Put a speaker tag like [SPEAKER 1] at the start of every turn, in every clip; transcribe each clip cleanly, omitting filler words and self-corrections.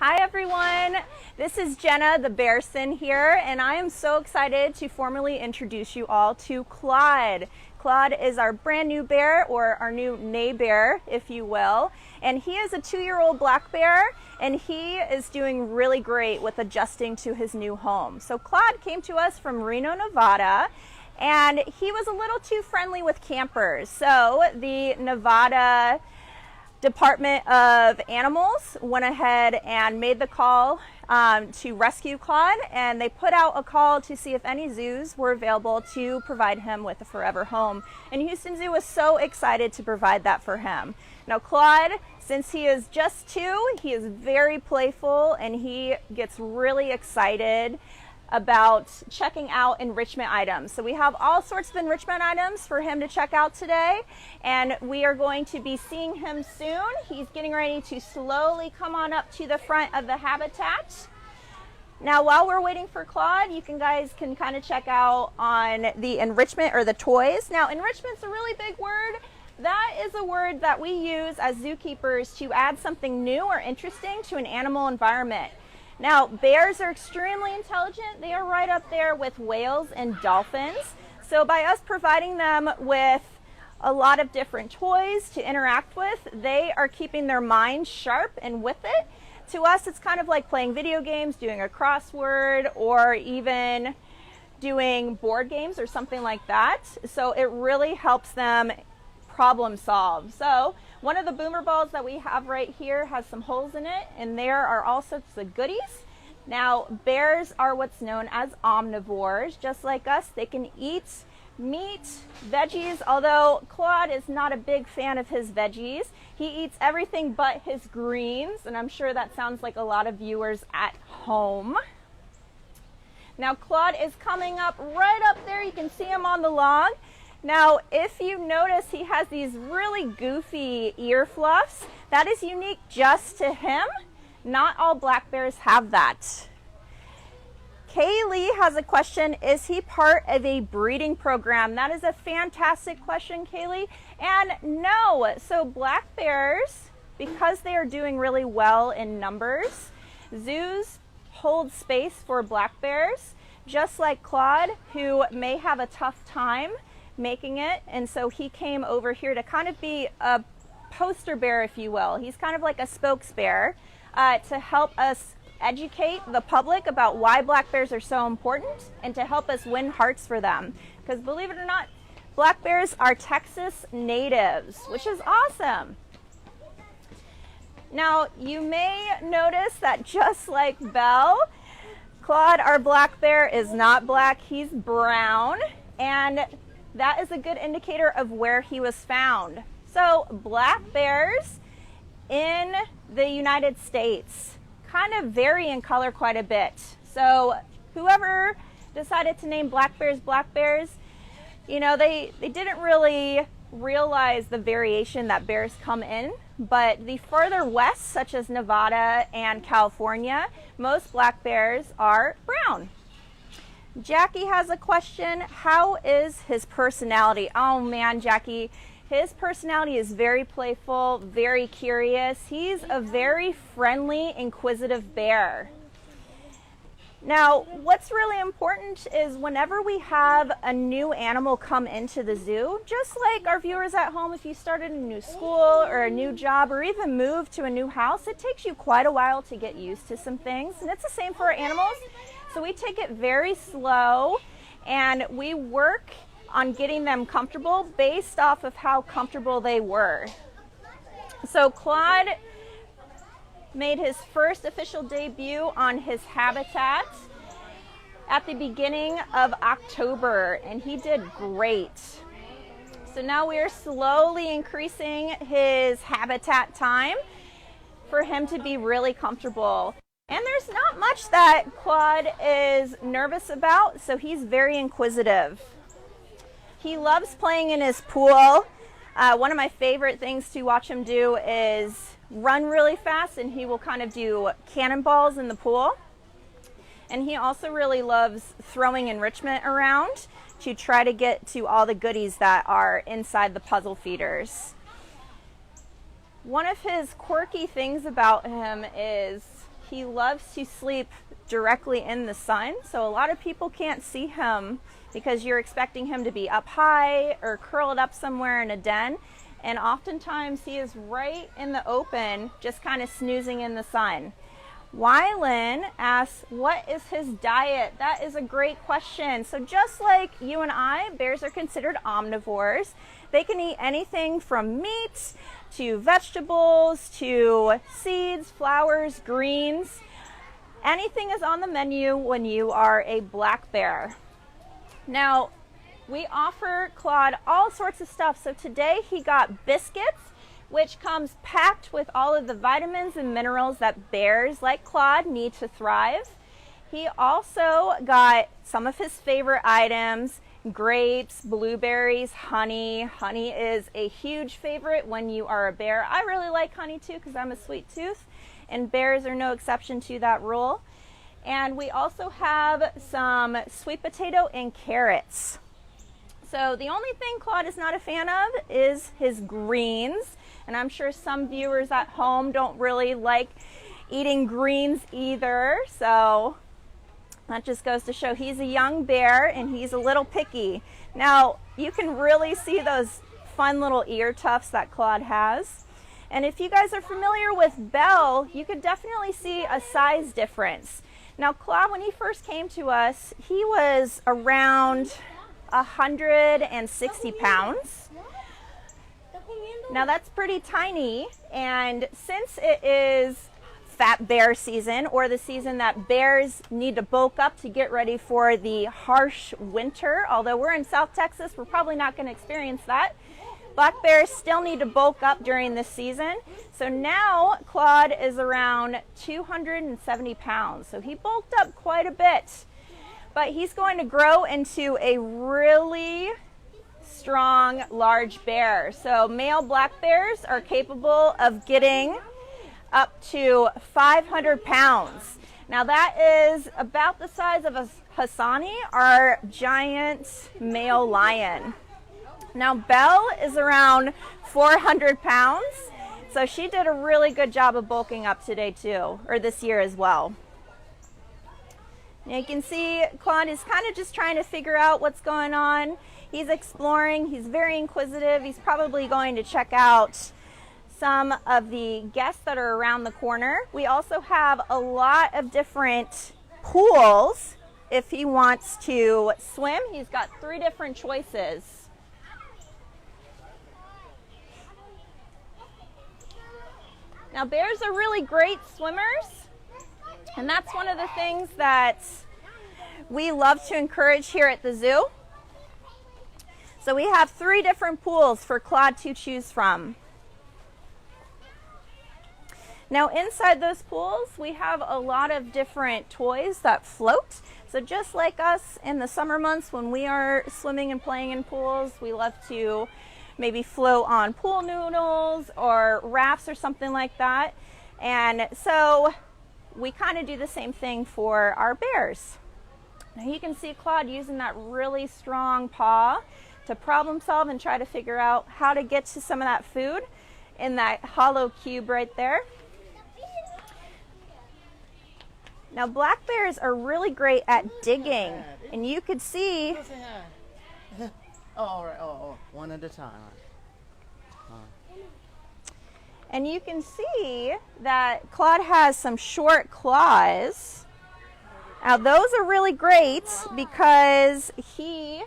[SPEAKER 1] Hi everyone, this is Jenna the Bearson here, and I am so excited to formally introduce you all to Claude. Claude is our brand new bear, or our new neigh bear, if you will, and he is a 2-year-old black bear, and he is doing really great with adjusting to his new home. So Claude came to us from Reno, Nevada, and he was a little too friendly with campers. So the Nevada Department of Animals went ahead and made the call to rescue Claude, and they put out a call to see if any zoos were available to provide him with a forever home. And Houston Zoo was so excited to provide that for him. Now Claude, since he is just 2, he is very playful and he gets really excited about checking out enrichment items. So we have all sorts of enrichment items for him to check out today, and we are going to be seeing him soon. He's getting ready to slowly come on up to the front of the habitat. Now while we're waiting for Claude, you guys can kind of check out on the enrichment or the toys. Now enrichment's a really big word. That is a word that we use as zookeepers to add something new or interesting to an animal environment. Now, bears are extremely intelligent. They are right up there with whales and dolphins. So by us providing them with a lot of different toys to interact with, they are keeping their minds sharp and with it. To us, it's kind of like playing video games, doing a crossword, or even doing board games or something like that. So it really helps them problem solve. So one of the boomer balls that we have right here has some holes in it, and there are all sorts of goodies. Now, bears are what's known as omnivores. Just like us, they can eat meat, veggies, although Claude is not a big fan of his veggies. He eats everything but his greens, and I'm sure that sounds like a lot of viewers at home. Now, Claude is coming up right up there. You can see him on the log. Now, if you notice, he has these really goofy ear fluffs. That is unique just to him. Not all black bears have that. Kaylee has a question, is he part of a breeding program? That is a fantastic question, Kaylee. And no, so black bears, because they are doing really well in numbers, zoos hold space for black bears, just like Claude, who may have a tough time making it, and so he came over here to kind of be a poster bear, if you will. He's kind of like a spokesbear to help us educate the public about why black bears are so important and to help us win hearts for them. Because believe it or not, black bears are Texas natives, which is awesome. Now you may notice that just like Belle, Claude, our black bear, is not black, he's brown, and that is a good indicator of where he was found. So black bears in the United States kind of vary in color quite a bit. So whoever decided to name black bears, you know, they didn't really realize the variation that bears come in. But the further west, such as Nevada and California, most black bears are brown. Jackie has a question. How is his personality? Oh man, Jackie, his personality is very playful, very curious. He's a very friendly, inquisitive bear. Now, what's really important is whenever we have a new animal come into the zoo, just like our viewers at home, if you started a new school or a new job or even moved to a new house, it takes you quite a while to get used to some things. And it's the same for our animals. So we take it very slow and we work on getting them comfortable based off of how comfortable they were. So Claude made his first official debut on his habitat at the beginning of October, and he did great. So now we are slowly increasing his habitat time for him to be really comfortable. And there's not much that Claude is nervous about, so he's very inquisitive. He loves playing in his pool. One of my favorite things to watch him do is run really fast, and he will kind of do cannonballs in the pool. And he also really loves throwing enrichment around to try to get to all the goodies that are inside the puzzle feeders. One of his quirky things about him is he loves to sleep directly in the sun. So a lot of people can't see him because you're expecting him to be up high or curled up somewhere in a den. And oftentimes he is right in the open, just kind of snoozing in the sun. Wylan asks, what is his diet? That is a great question. So just like you and I, bears are considered omnivores. They can eat anything from meat to vegetables to seeds, flowers, greens. Anything is on the menu when you are a black bear. Now, we offer Claude all sorts of stuff. So today he got biscuits, which comes packed with all of the vitamins and minerals that bears like Claude need to thrive. He also got some of his favorite items, grapes, blueberries, honey. Honey is a huge favorite when you are a bear. I really like honey too because I'm a sweet tooth, and bears are no exception to that rule. And we also have some sweet potato and carrots. So the only thing Claude is not a fan of is his greens. And I'm sure some viewers at home don't really like eating greens either. So that just goes to show he's a young bear and he's a little picky. Now, you can really see those fun little ear tufts that Claude has. And if you guys are familiar with Belle, you could definitely see a size difference. Now, Claude, when he first came to us, he was around 160 pounds. Now that's pretty tiny, and since it is fat bear season, or the season that bears need to bulk up to get ready for the harsh winter, although we're in South Texas, we're probably not going to experience that. Black bears still need to bulk up during this season. So now Claude is around 270 pounds. So he bulked up quite a bit, but he's going to grow into a really strong, large bear. So male black bears are capable of getting up to 500 pounds. Now that is about the size of a Hassani, our giant male lion. Now Belle is around 400 pounds. So she did a really good job of bulking up today too, or this year as well. Now you can see Claude is kind of just trying to figure out what's going on. He's exploring, he's very inquisitive. He's probably going to check out some of the guests that are around the corner. We also have a lot of different pools. If he wants to swim, he's got 3 different choices. Now bears are really great swimmers, and that's one of the things that we love to encourage here at the zoo. So we have 3 different pools for Claude to choose from. Now inside those pools, we have a lot of different toys that float. So just like us in the summer months when we are swimming and playing in pools, we love to maybe float on pool noodles or rafts or something like that. And so we kind of do the same thing for our bears. Now you can see Claude using that really strong paw to problem solve and try to figure out how to get to some of that food in that hollow cube right there. Now black bears are really great at digging, and you could see
[SPEAKER 2] all right. One at a time.
[SPEAKER 1] And you can see that Claude has some short claws. Now those are really great because he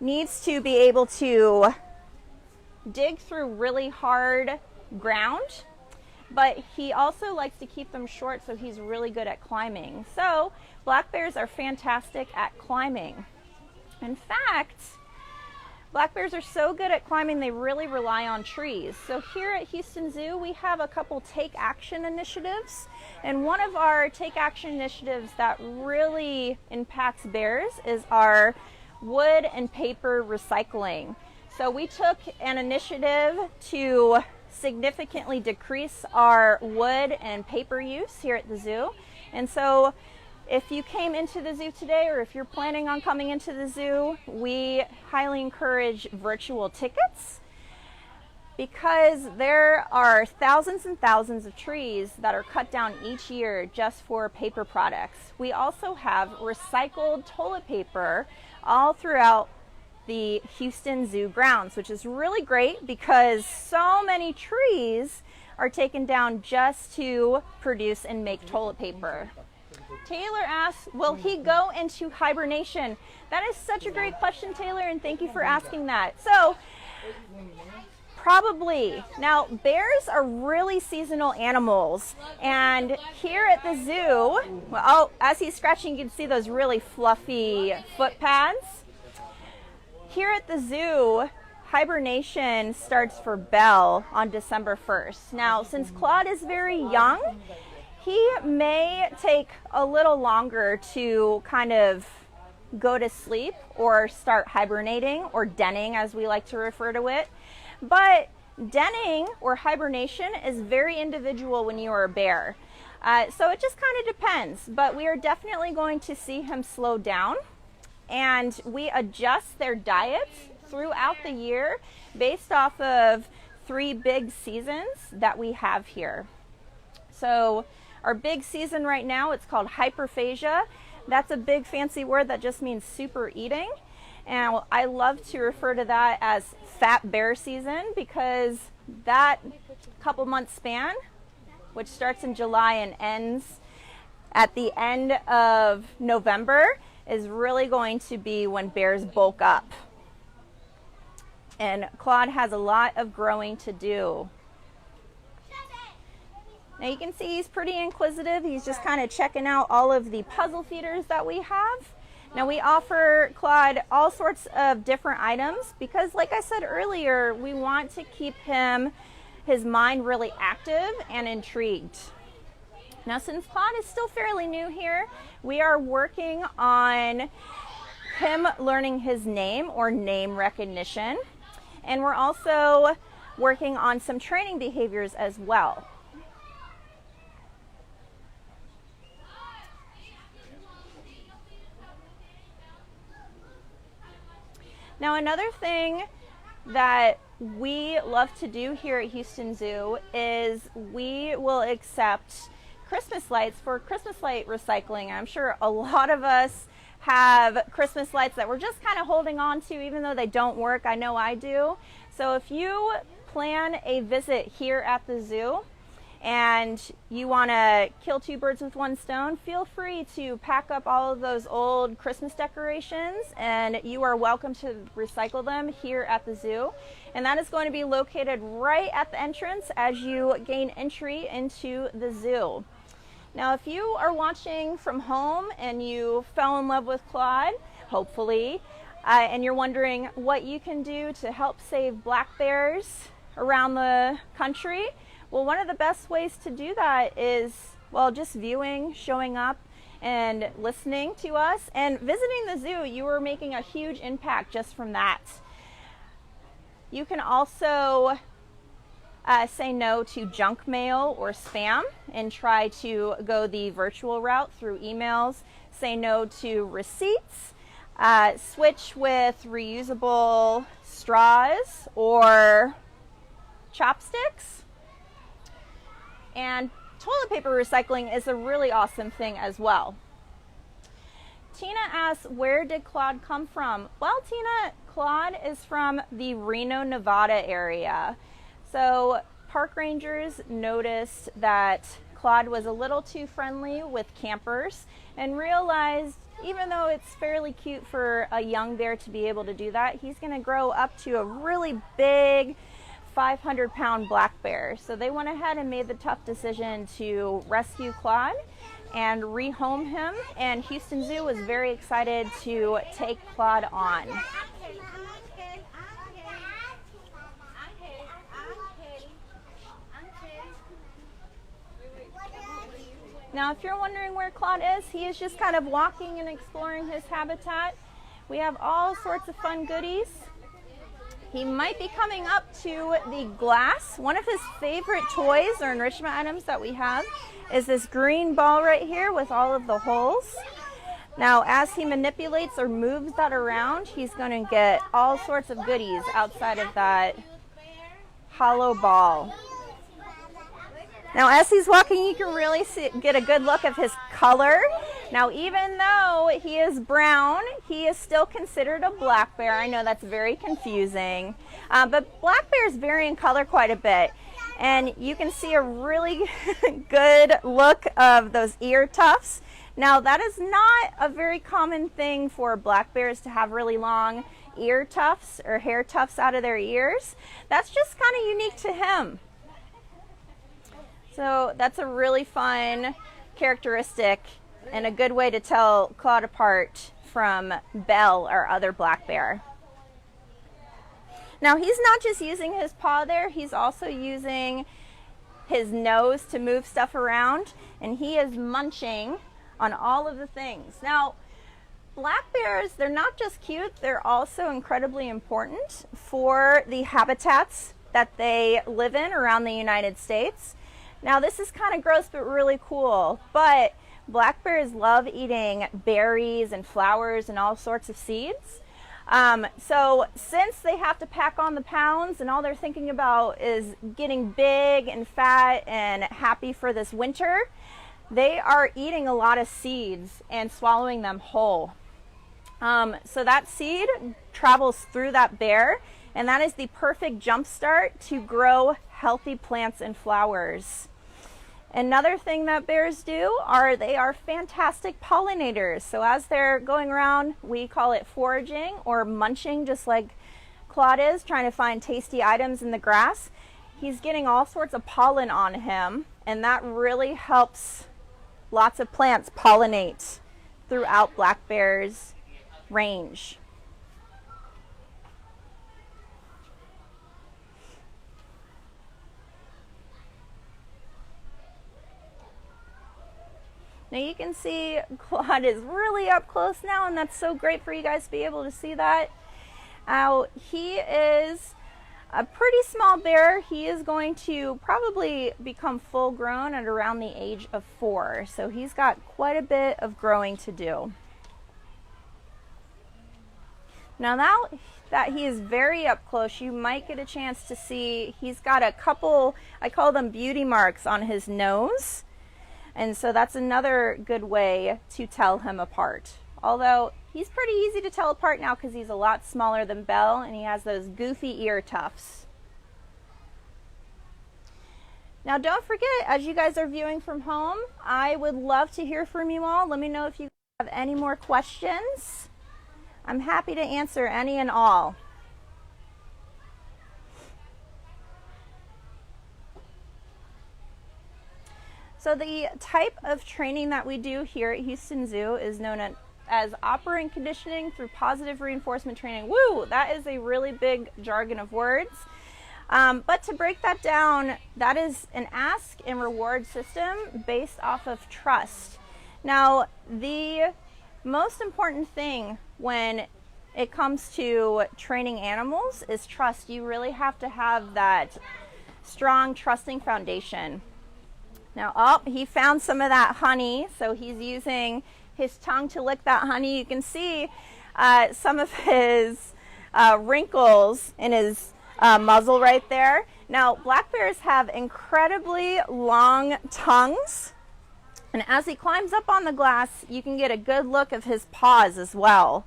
[SPEAKER 1] needs to be able to dig through really hard ground, but he also likes to keep them short, so he's really good at climbing. So black bears are fantastic at climbing. In fact, black bears are so good at climbing, they really rely on trees. So here at Houston Zoo, we have a couple take action initiatives. And one of our take action initiatives that really impacts bears is our wood and paper recycling. So we took an initiative to significantly decrease our wood and paper use here at the zoo. And so if you came into the zoo today, or if you're planning on coming into the zoo, we highly encourage virtual tickets. because there are thousands and thousands of trees that are cut down each year just for paper products. We also have recycled toilet paper all throughout the Houston Zoo grounds, which is really great because so many trees are taken down just to produce and make toilet paper. Taylor asks, will he go into hibernation? That is such a great question, Taylor, and thank you for asking that. So, probably. Now, bears are really seasonal animals, and here at the zoo, well, as he's scratching, you can see those really fluffy foot pads. Here at the zoo, hibernation starts for Belle on December 1st. Now, since Claude is very young, he may take a little longer to kind of go to sleep or start hibernating, or denning as we like to refer to it. But denning or hibernation is very individual when you are a bear. So it just kind of depends, but we are definitely going to see him slow down, and we adjust their diets throughout the year based off of 3 big seasons that we have here. So our big season right now, it's called hyperphagia. That's a big fancy word that just means super eating. And I love to refer to that as fat bear season, because that couple month span, which starts in July and ends at the end of November, is really going to be when bears bulk up. And Claude has a lot of growing to do. Now you can see he's pretty inquisitive. He's just kind of checking out all of the puzzle feeders that we have. Now we offer Claude all sorts of different items because, like I said earlier, we want to keep his mind really active and intrigued. Now, since Claude is still fairly new here, we are working on him learning his name or name recognition. And we're also working on some training behaviors as well. Now, another thing that we love to do here at Houston Zoo is we will accept Christmas lights for Christmas light recycling. I'm sure a lot of us have Christmas lights that we're just kind of holding on to even though they don't work. I know I do. So if you plan a visit here at the zoo and you want to kill 2 birds with 1 stone, feel free to pack up all of those old Christmas decorations, and you are welcome to recycle them here at the zoo. And that is going to be located right at the entrance as you gain entry into the zoo. Now, if you are watching from home and you fell in love with Claude, hopefully, and you're wondering what you can do to help save black bears around the country, well, one of the best ways to do that is, well, just viewing, showing up, and listening to us. And visiting the zoo, you are making a huge impact just from that. You can also say no to junk mail or spam and try to go the virtual route through emails. Say no to receipts. Switch with reusable straws or chopsticks. And toilet paper recycling is a really awesome thing as well. Tina asks, where did Claude come from? Well, Tina, Claude is from the Reno, Nevada area. So park rangers noticed that Claude was a little too friendly with campers and realized, even though it's fairly cute for a young bear to be able to do that, he's going to grow up to a really big 500-pound black bear. So they went ahead and made the tough decision to rescue Claude and rehome him, and Houston Zoo was very excited to take Claude on. Now, if you're wondering where Claude is, he is just kind of walking and exploring his habitat. We have all sorts of fun goodies. He might be coming up to the glass. One of his favorite toys or enrichment items that we have is this green ball right here with all of the holes. Now, as he manipulates or moves that around, he's going to get all sorts of goodies outside of that hollow ball. Now, as he's walking, you can really get a good look of his color. Now, even though he is brown, he is still considered a black bear. I know that's very confusing, but black bears vary in color quite a bit. And you can see a really good look of those ear tufts. Now, that is not a very common thing for black bears to have really long ear tufts or hair tufts out of their ears. That's just kind of unique to him. So that's a really fun characteristic and a good way to tell Claude apart from Belle, our other black bear. Now, he's not just using his paw there, he's also using his nose to move stuff around, and he is munching on all of the things. Now, black bears, they're not just cute, they're also incredibly important for the habitats that they live in around the United States. Now, this is kind of gross but really cool, but black bears love eating berries and flowers and all sorts of seeds. So since they have to pack on the pounds and all they're thinking about is getting big and fat and happy for this winter, they are eating a lot of seeds and swallowing them whole. So that seed travels through that bear, and that is the perfect jump start to grow healthy plants and flowers. Another thing that bears do are they are fantastic pollinators. So as they're going around, we call it foraging or munching, just like Claude is, trying to find tasty items in the grass. He's getting all sorts of pollen on him, and that really helps lots of plants pollinate throughout black bear's range. Now you can see Claude is really up close now, and that's so great for you guys to be able to see that. He is a pretty small bear. He is going to probably become full grown at around the age of 4. So he's got quite a bit of growing to do. Now that he is very up close, you might get a chance to see he's got a couple, I call them beauty marks on his nose. And so that's another good way to tell him apart. Although he's pretty easy to tell apart now because he's a lot smaller than Belle and he has those goofy ear tufts. Now don't forget, as you guys are viewing from home, I would love to hear from you all. Let me know if you have any more questions. I'm happy to answer any and all. So the type of training that we do here at Houston Zoo is known as operant conditioning through positive reinforcement training. Woo! That is a really big jargon of words. But to break that down, that is an ask and reward system based off of trust. Now, the most important thing when it comes to training animals is trust. You really have to have that strong, trusting foundation. Now, he found some of that honey, so he's using his tongue to lick that honey. You can see some of his wrinkles in his muzzle right there. Now, black bears have incredibly long tongues, and as he climbs up on the glass, you can get a good look of his paws as well.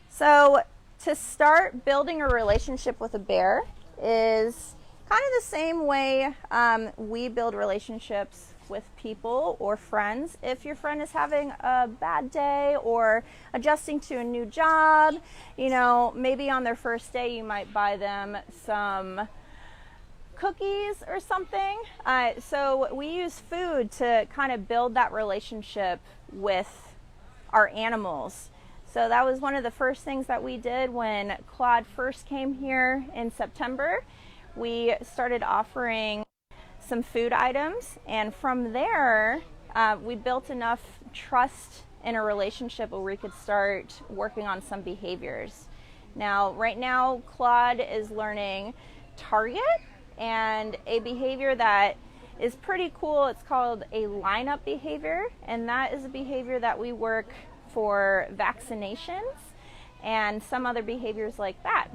[SPEAKER 1] So, to start building a relationship with a bear is kind of the same way we build relationships with people or friends. If your friend is having a bad day or adjusting to a new job, you know, maybe on their first day you might buy them some cookies or something. So we use food to kind of build that relationship with our animals. So that was one of the first things that we did when Claude first came here in September. We started offering some food items, and from there we built enough trust in a relationship where we could start working on some behaviors. Now, right now, Claude is learning target and a behavior that is pretty cool. It's called a lineup behavior, and that is a behavior that we work for vaccinations and some other behaviors like that.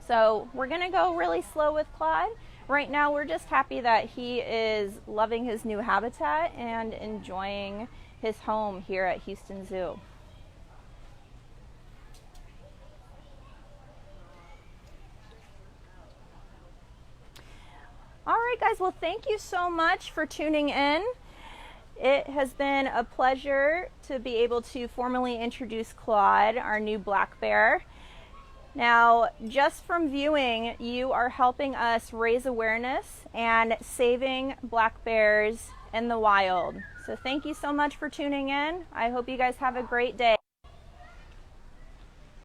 [SPEAKER 1] So we're gonna go really slow with Claude. Right now we're just happy that he is loving his new habitat and enjoying his home here at Houston Zoo. All right, guys, well, thank you so much for tuning in. It has been a pleasure to be able to formally introduce Claude, our new black bear. Now, just from viewing, you are helping us raise awareness and saving black bears in the wild. So thank you so much for tuning in. I hope you guys have a great day.